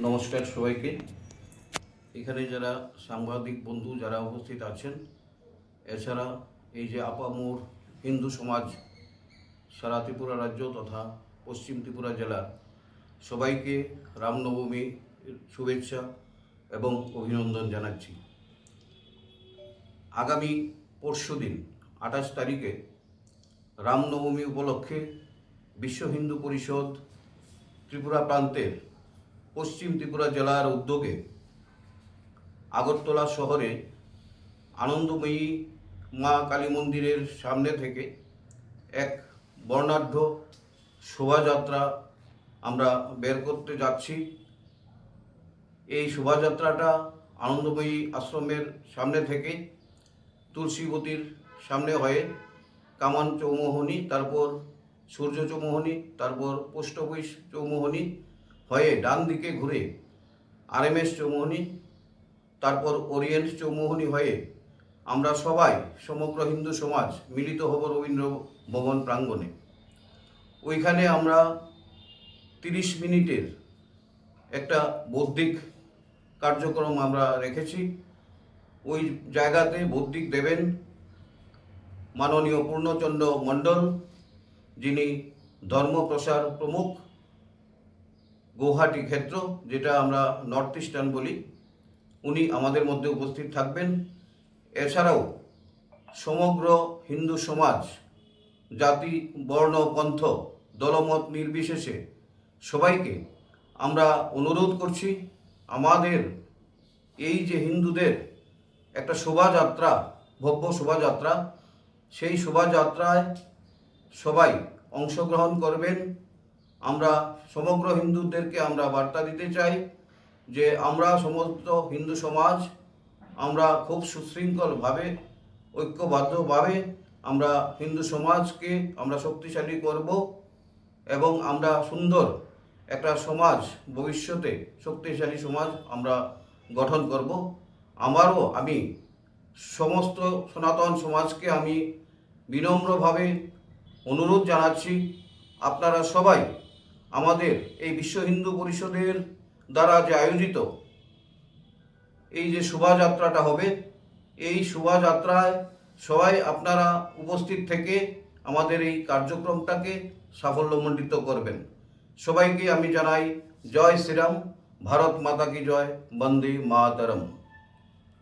নমস্কার সবাইকে। এখানে যারা সাংবাদিক বন্ধু যারা উপস্থিত আছেন, এছাড়া এই যে আপামোর হিন্দু সমাজ সারা ত্রিপুরা রাজ্য তথা পশ্চিম ত্রিপুরা জেলার সবাইকে রামনবমী শুভেচ্ছা এবং অভিনন্দন জানাচ্ছি। আগামী পরশুদিন 28 তারিখে রামনবমী উপলক্ষে বিশ্ব হিন্দু পরিষদ ত্রিপুরা প্রান্তের পশ্চিম ত্রিপুরা জেলার উদ্যোগে আগরতলা শহরে আনন্দময়ী মা কালী মন্দিরের সামনে থেকে এক বর্ণাঢ্য শোভাযাত্রা আমরা বের করতে যাচ্ছি। এই শোভাযাত্রাটা আনন্দময়ী আশ্রমের সামনে থেকে তুলসীবতীর সামনে হয়ে কামান চৌমোহনী, তারপর সূর্য চৌমোহনী, তারপর পোস্ট অফিস চৌমোহনী হয়ে ডান দিকে ঘুরে আরএমএস চৌমোহনী, তারপর ওরিয়েন্ট চৌমোহনী হয়ে আমরা সবাই সমগ্র হিন্দু সমাজ মিলিত হব রবীন্দ্র ভবন প্রাঙ্গণে। ওইখানে আমরা 30 মিনিটের একটা বৌদ্ধিক কার্যক্রম আমরা রেখেছি। ওই জায়গাতে বৌদ্ধিক দেবেন মাননীয় পূর্ণচন্দ্র মণ্ডল, যিনি ধর্মপ্রসার প্রমুখ গৌহাটি ক্ষেত্র, যেটা আমরা নর্থ ইস্টার্ন বলি, উনি আমাদের মধ্যে উপস্থিত থাকবেন। এছাড়াও সমগ্র হিন্দু সমাজ জাতি বর্ণ পন্থ দলমত নির্বিশেষে সবাইকে আমরা অনুরোধ করছি, আমাদের এই যে হিন্দুদের একটা শোভাযাত্রা, ভব্য শোভাযাত্রা, সেই শোভাযাত্রায় সবাই অংশগ্রহণ করবেন। আমরা সমগ্র হিন্দুদেরকে আমরা বার্তা দিতে চাই যে আমরা সমস্ত হিন্দু সমাজ আমরা খুব সুশৃঙ্খলভাবে ঐক্যবদ্ধভাবে আমরা হিন্দু সমাজকে আমরা শক্তিশালী করব এবং আমরা সুন্দর একটা সমাজ, ভবিষ্যতে শক্তিশালী সমাজ আমরা গঠন করব। আমি সমস্ত সনাতন সমাজকে আমি বিনম্রভাবে অনুরোধ জানাচ্ছি, আপনারা সবাই আমাদের এই বিশ্ব হিন্দু পরিষদের দ্বারা যে আয়োজিত এই যে শোভাযাত্রাটা হবে, এই শোভাযাত্রায় সবাই আপনারা উপস্থিত থেকে আমাদের এই কার্যক্রমটাকে সাফল্যমণ্ডিত করবেন। সবাইকে আমি জানাই জয় শ্রীরাম, ভারত মাতা কি জয়, বন্দে মাতরম।